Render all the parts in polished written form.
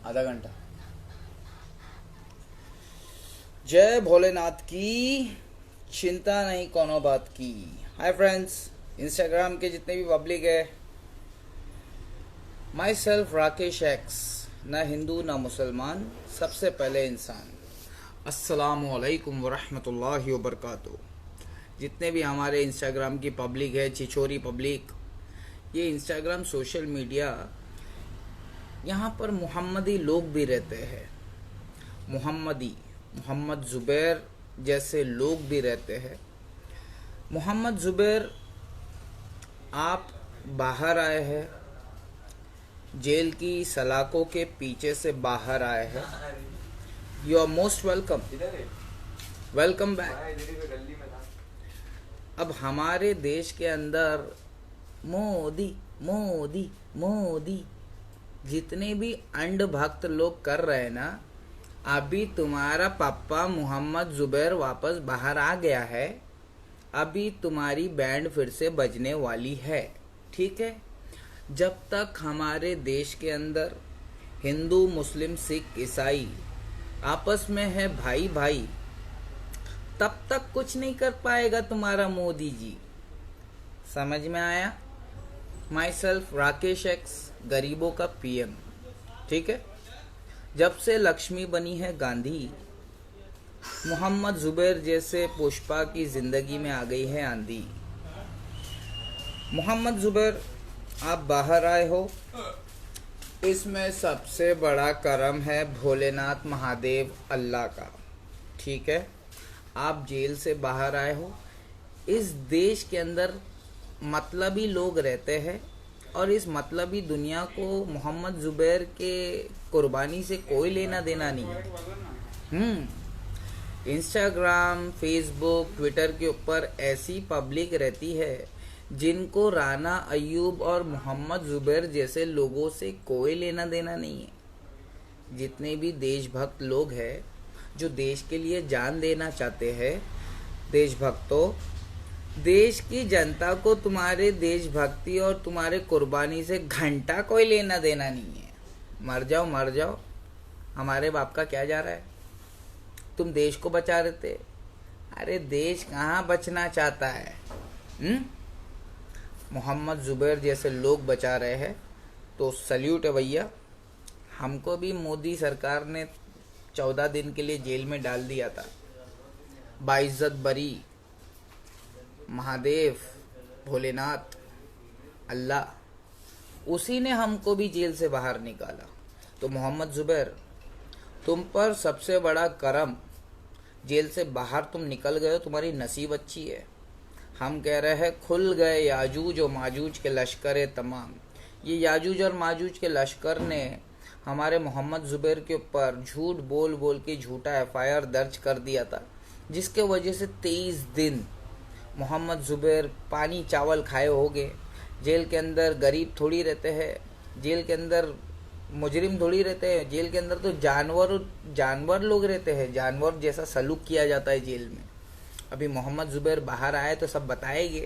आधा घंटा। जय भोलेनाथ की, चिंता नहीं कोनो बात की। हाय फ्रेंड्स, इंस्टाग्राम के जितने भी पब्लिक है, माई सेल्फ राकेश एक्स, ना हिंदू ना मुसलमान, सबसे पहले इंसान। अस्सलामु अलैकुम वरहमतुल्लाहि वबरकातुहू। जितने भी हमारे इंस्टाग्राम की पब्लिक है, छिछोरी पब्लिक, ये इंस्टाग्राम सोशल मीडिया, यहाँ पर मोहम्मदी लोग भी रहते हैं। मोहम्मद ज़ुबैर जैसे लोग भी रहते हैं। मोहम्मद ज़ुबैर, आप बाहर आए हैं, जेल की सलाखों के पीछे से बाहर आए हैं। You are most welcome, welcome back. अब हमारे देश के अंदर मोदी मोदी मोदी जितने भी अंध भक्त लोग कर रहे हैं ना, अभी तुम्हारा पापा मोहम्मद ज़ुबैर वापस बाहर आ गया है। अभी तुम्हारी बैंड फिर से बजने वाली है, ठीक है। जब तक हमारे देश के अंदर हिंदू मुस्लिम सिख ईसाई आपस में है भाई भाई, तब तक कुछ नहीं कर पाएगा तुम्हारा मोदी जी। समझ में आया? माई सेल्फ राकेश एक्स, गरीबों का पीएम, ठीक है। जब से लक्ष्मी बनी है गांधी, मोहम्मद ज़ुबैर जैसे पुष्पा की जिंदगी में आ गई है आंधी। मोहम्मद ज़ुबैर, आप बाहर आए हो, इसमें सबसे बड़ा करम है भोलेनाथ महादेव अल्लाह का, ठीक है। आप जेल से बाहर आए हो। इस देश के अंदर मतलबी लोग रहते हैं और इस मतलबी दुनिया को मोहम्मद ज़ुबैर के कुर्बानी से कोई लेना देना नहीं है। इंस्टाग्राम, फेसबुक, ट्विटर के ऊपर ऐसी पब्लिक रहती है जिनको राना अय्यूब और मोहम्मद ज़ुबैर जैसे लोगों से कोई लेना देना नहीं है। जितने भी देशभक्त लोग हैं जो देश के लिए जान देना चाहते हैं, देशभक्तों, देश की जनता को तुम्हारे देशभक्ति और तुम्हारे कुर्बानी से घंटा कोई लेना देना नहीं है। मर जाओ मर जाओ, हमारे बाप का क्या जा रहा है। तुम देश को बचा रहे थे, अरे देश कहाँ बचना चाहता है। मोहम्मद ज़ुबैर जैसे लोग बचा रहे हैं तो सल्यूट है भैया। हमको भी मोदी सरकार ने 14 दिन के लिए जेल में डाल दिया था। बाइज्जत बरी महादेव, भोलेनाथ, अल्लाह, उसी ने हमको भी जेल से बाहर निकाला। तो मोहम्मद ज़ुबैर, तुम पर सबसे बड़ा करम, जेल से बाहर तुम निकल गए हो, तुम्हारी नसीब अच्छी है। हम कह रहे हैं खुल गए याजूज और माजूज के लश्कर तमाम। ये याजूज और माजूज के लश्कर ने हमारे मोहम्मद ज़ुबैर के ऊपर झूठ बोल बोल के झूठा एफआईआर दर्ज कर दिया था, जिसके वजह से 23 दिन मोहम्मद ज़ुबैर पानी चावल खाए हो गए। जेल के अंदर गरीब थोड़ी रहते हैं, जेल के अंदर मुजरिम थोड़ी रहते हैं, जेल के अंदर तो जानवर लोग रहते हैं, जानवर जैसा सलूक किया जाता है जेल में। अभी मोहम्मद ज़ुबैर बाहर आए तो सब बताएंगे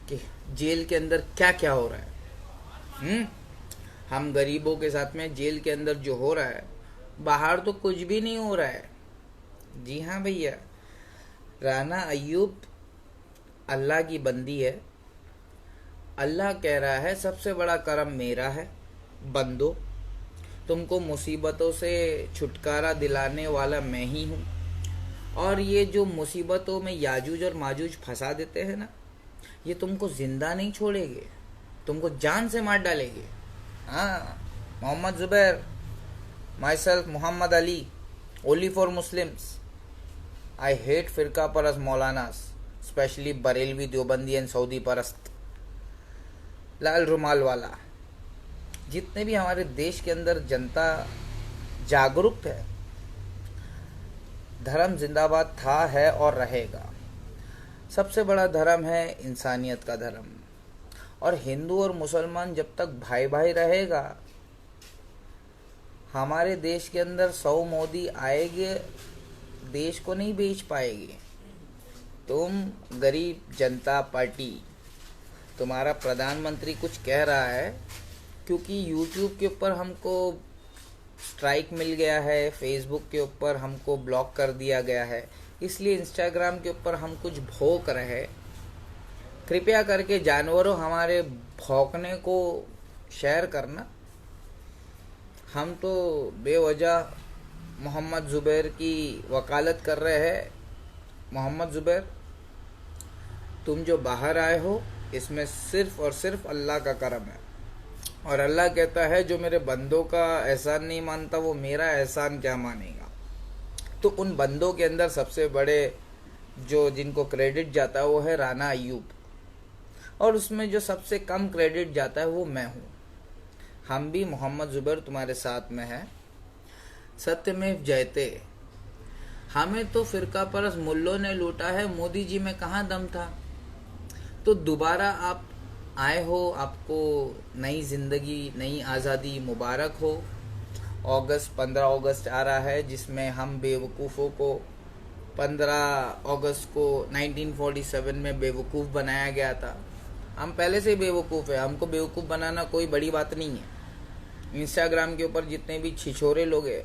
कि जेल के अंदर क्या क्या हो रहा है। हम गरीबों के साथ में जेल के अंदर जो हो रहा है, बाहर तो कुछ भी नहीं हो रहा है। जी हाँ भैया, राना अय्यूब अल्लाह की बंदी है। अल्लाह कह रहा है सबसे बड़ा करम मेरा है बंदो, तुमको मुसीबतों से छुटकारा दिलाने वाला मैं ही हूँ। और ये जो मुसीबतों में याजूज और माजूज फंसा देते हैं ना, ये तुमको जिंदा नहीं छोड़ेंगे, तुमको जान से मार डालेंगे। हाँ, Mohammed Zubair, myself Mohammed Ali, only for Muslims. I hate फिरका परस्त maulanas, specially Barelvi, Deobandi and Saudi परस्त, लाल रुमाल वाला। जितने भी हमारे देश के अंदर जनता जागरूक है, धर्म जिंदाबाद था, है और रहेगा। सबसे बड़ा धर्म है इंसानियत का धर्म। और हिंदू और मुसलमान जब तक भाई भाई रहेगा, हमारे देश के अंदर 100 मोदी आएंगे, देश को नहीं बेच पाएंगे। तुम गरीब जनता पार्टी, तुम्हारा प्रधानमंत्री कुछ कह रहा है क्योंकि यूट्यूब के ऊपर हमको स्ट्राइक मिल गया है, फेसबुक के ऊपर हमको ब्लॉक कर दिया गया है, इसलिए इंस्टाग्राम के ऊपर हम कुछ भौंक रहे। कृपया करके जानवरों हमारे भौंकने को शेयर करना। हम तो बेवजह मोहम्मद ज़ुबैर की वकालत कर रहे हैं। मोहम्मद ज़ुबैर, तुम जो बाहर आए हो इसमें सिर्फ और सिर्फ अल्लाह का करम है, और अल्लाह कहता है जो मेरे बंदों का एहसान नहीं मानता वो मेरा एहसान क्या मानेगा। तो उन बंदों के अंदर सबसे बड़े जो जिनको क्रेडिट जाता है वो है राना अय्यूब, और उसमें जो सबसे कम क्रेडिट जाता है वो मैं हूँ। हम भी मोहम्मद ज़ुबैर तुम्हारे साथ में है। सत्यमेव जयते। हमें तो फिरका परस्त मुल्लों ने लूटा है, मोदी जी में कहाँ दम था। तो दोबारा आप आए हो, आपको नई जिंदगी, नई आज़ादी मुबारक हो। 15 अगस्त आ रहा है जिसमें हम बेवकूफ़ों को 15 अगस्त को 1947 में बेवकूफ़ बनाया गया था। हम पहले से ही बेवकूफ़ है, हमको बेवकूफ़ बनाना कोई बड़ी बात नहीं है। इंस्टाग्राम के ऊपर जितने भी छिछोरे लोग हैं,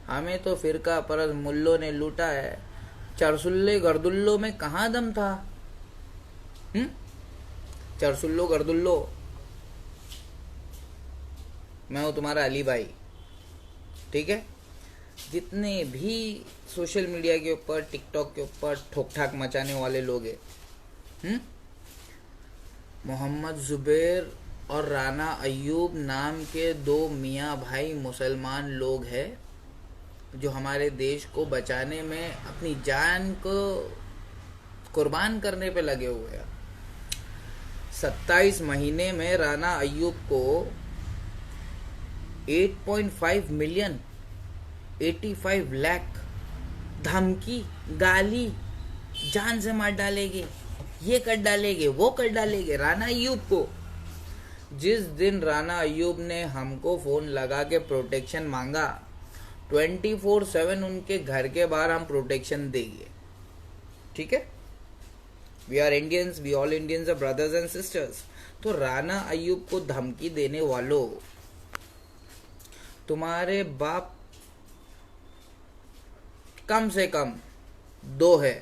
हमें तो फिरका परस्त मुल्लों ने लूटा है। चरसुल्ले गर्दुल्लो में कहाँ दम था। चरसुल्लो गर्दुल्लो, मैं हूँ तुम्हारा अली भाई, ठीक है। जितने भी सोशल मीडिया के ऊपर, टिकटॉक के ऊपर ठोक ठाक मचाने वाले लोग हैं, मोहम्मद ज़ुबैर और राना अय्यूब नाम के दो मियाँ भाई मुसलमान लोग हैं जो हमारे देश को बचाने में अपनी जान को कुर्बान करने पे लगे हुए हैं। 27 महीने में राना अय्यूब को 8.5 मिलियन 85 लाख धमकी, गाली, जान से मार डालेंगे, ये कर डालेंगे, वो कर डालेंगे राना अय्यूब को। जिस दिन राना अय्यूब ने हमको फ़ोन लगा के प्रोटेक्शन मांगा, 24/7 उनके घर के बाहर हम प्रोटेक्शन देंगे, ठीक है। We are Indians, we all Indians are brothers and sisters. तो राना अय्यूब को धमकी देने वालों, तुम्हारे बाप कम से कम 2 है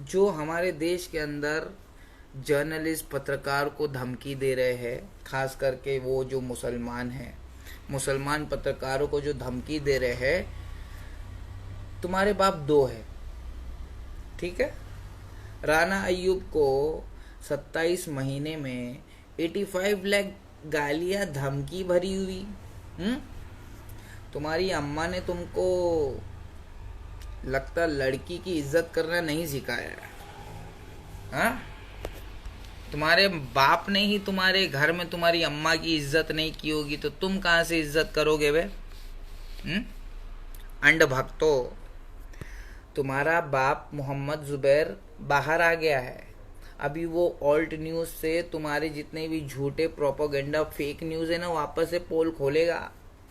जो हमारे देश के अंदर जर्नलिस्ट, पत्रकार को धमकी दे रहे हैं। खास करके वो जो मुसलमान हैं, मुसलमान पत्रकारों को जो धमकी दे रहे हैं, तुम्हारे बाप 2 है, ठीक है। राना अय्यूब को 27 महीने में 85 लाख गालियां, धमकी भरी हुई। तुम्हारी अम्मा ने तुमको लगता लड़की की इज्जत करना नहीं सिखाया है, हाँ? तुम्हारे बाप ने ही तुम्हारे घर में तुम्हारी अम्मा की इज्जत नहीं की होगी तो तुम कहाँ से इज्जत करोगे बे? अंड भक्तों, तुम्हारा बाप मोहम्मद ज़ुबैर बाहर आ गया है। अभी वो ऑल्ट न्यूज़ से तुम्हारे जितने भी झूठे प्रोपोगेंडा, फेक न्यूज़ है ना, वापस से पोल खोलेगा।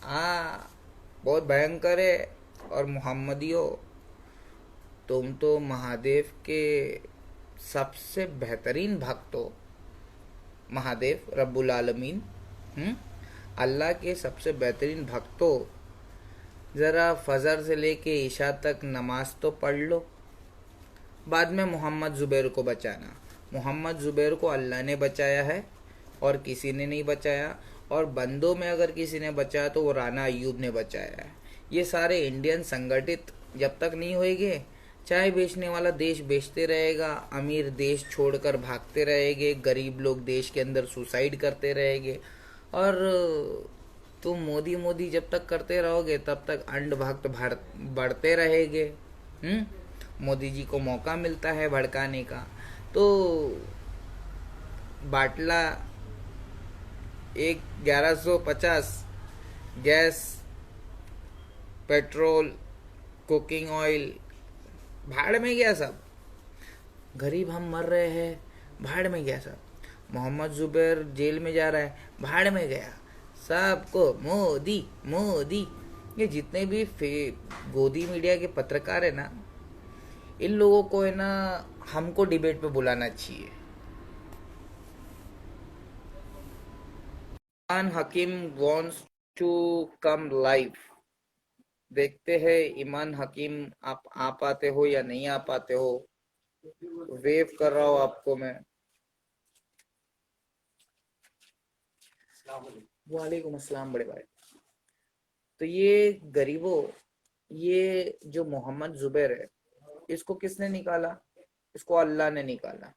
हाँ, बहुत भयंकर है। और मोहम्मदियों, तुम तो महादेव के सबसे बेहतरीन भक्त हो। महादेव रब्बुल आलमीन, अल्लाह के सबसे बेहतरीन भक्त हो। ज़रा फजर से लेके इशा तक नमाज तो पढ़ लो, बाद में मोहम्मद ज़ुबैर को बचाना। मोहम्मद ज़ुबैर को अल्लाह ने बचाया है और किसी ने नहीं बचाया, और बंदों में अगर किसी ने बचाया तो वो राना अय्यूब ने बचाया है। ये सारे इंडियन संगठित जब तक नहीं होएंगे, चाय बेचने वाला देश बेचते रहेगा, अमीर देश छोड़कर भागते रहेंगे, गरीब लोग देश के अंदर सुसाइड करते रहेंगे, और तुम मोदी मोदी जब तक करते रहोगे तब तक अंड भक्त बढ़ते रहेंगे। मोदी जी को मौका मिलता है भड़काने का, तो बाटला 1150 गैस, पेट्रोल, कुकिंग ऑयल, भाड़ में गया सब। गरीब हम मर रहे हैं, भाड़ में गया सब। मोहम्मद ज़ुबैर जेल में जा रहा है, भाड़ में गया। सबको मोदी मोदी। ये जितने भी गोदी मीडिया के पत्रकार है ना, इन लोगों को है ना, हमको डिबेट पे बुलाना चाहिए। हकीम वॉन्ट्स टू कम लाइव। देखते हैं ईमान हकीम आप आ पाते हो या नहीं आ पाते हो। वेव कर रहा हूँ आपको मैं। वालेकुम अस्सलाम बड़े भाई। तो ये गरीबों, ये जो मोहम्मद जुबैर है, इसको किसने निकाला? इसको अल्लाह ने निकाला।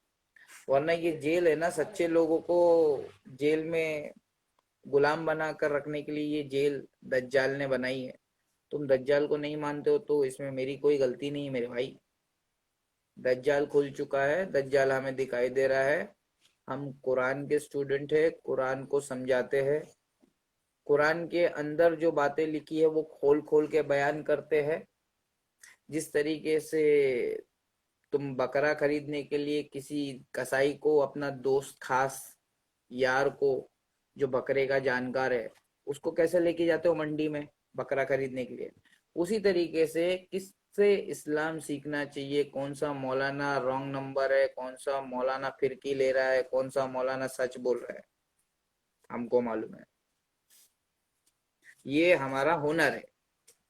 वरना ये जेल है ना, सच्चे लोगों को जेल में गुलाम बना कर रखने के लिए ये जेल दज्जाल ने बनाई है। तुम दज्जाल को नहीं मानते हो तो इसमें मेरी कोई गलती नहीं है मेरे भाई। दज्जाल खुल चुका है, दज्जाल हमें दिखाई दे रहा है। हम कुरान के स्टूडेंट है, कुरान को समझाते हैं। कुरान के अंदर जो बातें लिखी है वो खोल खोल के बयान करते हैं। जिस तरीके से तुम बकरा खरीदने के लिए किसी कसाई को, अपना दोस्त खास यार को जो बकरे का जानकार है, उसको कैसे लेके जाते हो मंडी में बकरा खरीदने के लिए, उसी तरीके से किससे इस्लाम सीखना चाहिए, कौन सा मौलाना रॉन्ग नंबर है, कौन सा मौलाना फिरकी ले रहा है, कौन सा मौलाना सच बोल रहा है, हमको मालूम है। ये हमारा हुनर है।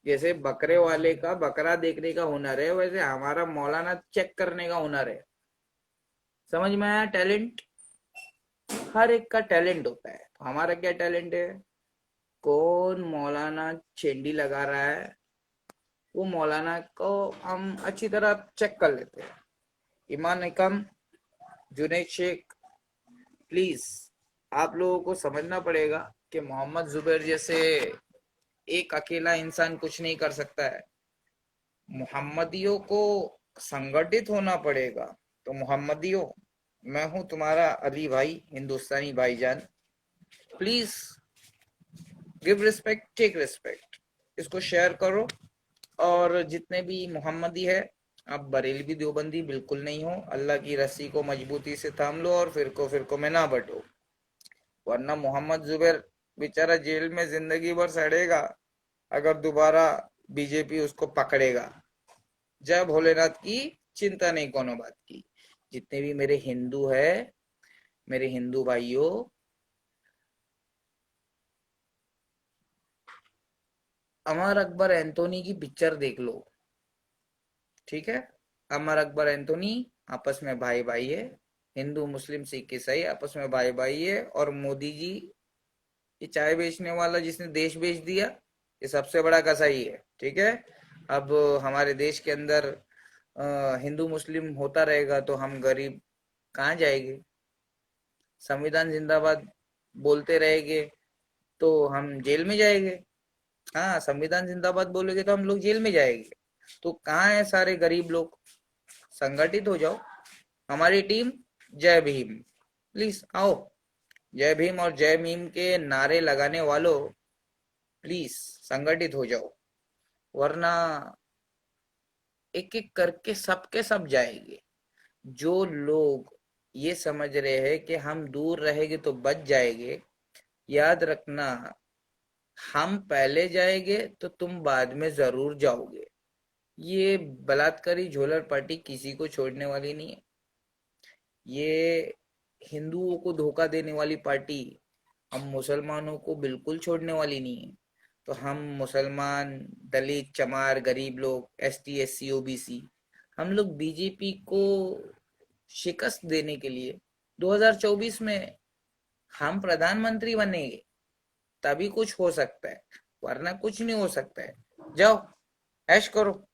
जैसे बकरे वाले का बकरा देखने का हुनर है, वैसे हमारा मौलाना चेक करने का हुनर है। समझ में आया? टैलेंट हर एक का टैलेंट होता है। तो हमारा क्या टैलेंट है? कौन मौलाना चेंडी लगा रहा है, वो मौलाना को हम अच्छी तरह चेक कर लेते हैं। ईमान एकम, जुनैद शेख, प्लीज आप लोगों को समझना पड़ेगा कि मोहम्मद जुबैर जैसे एक अकेला इंसान कुछ नहीं कर सकता है। मोहम्मदियों को संगठित होना पड़ेगा। तो मोहम्मदियों, मैं हूं तुम्हारा अली भाई, हिंदुस्तानी भाईजान। Please give respect, take respect. इसको शेयर करो। और जितने भी मोहम्मदी है, आप बरेलवी देवबंदी बिल्कुल नहीं हो। अल्लाह की रस्सी को मजबूती से थाम लो और फिरको फिरको में ना बटो। वरना मोहम्मद जुबैर बेचारा जेल में जिंदगी भर सड़ेगा अगर दोबारा बीजेपी उसको पकड़ेगा। जय भोलेनाथ की चिंता नहीं कोनो बात की। जितने भी मेरे हिंदू है, मेरे हिंदू भाइयों, अमर अकबर एंथोनी की पिक्चर देख लो। ठीक है? अमर अकबर एंथोनी आपस में भाई भाई है। हिंदू मुस्लिम सिख ईसाई आपस में भाई भाई है। और मोदी जी, ये चाय बेचने वाला जिसने देश बेच दिया, ये सबसे बड़ा कसाई है। ठीक है? अब हमारे देश के अंदर हिंदू मुस्लिम होता रहेगा तो हम गरीब कहाँ जाएंगे? संविधान जिंदाबाद बोलते रहेंगे तो हम जेल में जाएंगे। हाँ, संविधान जिंदाबाद बोलेगे तो हम लोग जेल में जाएंगे। तो कहाँ है सारे गरीब लोग? संगठित हो जाओ। हमारी टीम जय भीम, प्लीज आओ। जय भीम और जय भीम के नारे लगाने वालों, प्लीज संगठित हो जाओ। वरना एक एक करके सबके सब जाएंगे। जो लोग ये समझ रहे हैं कि हम दूर रहेंगे तो बच जाएंगे, याद रखना, हम पहले जाएंगे तो तुम बाद में जरूर जाओगे। ये बलात्कारी झोलर पार्टी किसी को छोड़ने वाली नहीं है। ये हिंदुओं को धोखा देने वाली पार्टी हम मुसलमानों को बिल्कुल छोड़ने वाली नहीं है। तो हम मुसलमान, दलित, चमार, गरीब लोग, एसटी, एससी, ओबीसी, हम लोग बीजेपी को शिकस्त देने के लिए 2024 में हम प्रधानमंत्री बनेंगे, तभी कुछ हो सकता है। वरना कुछ नहीं हो सकता है। जाओ ऐश करो।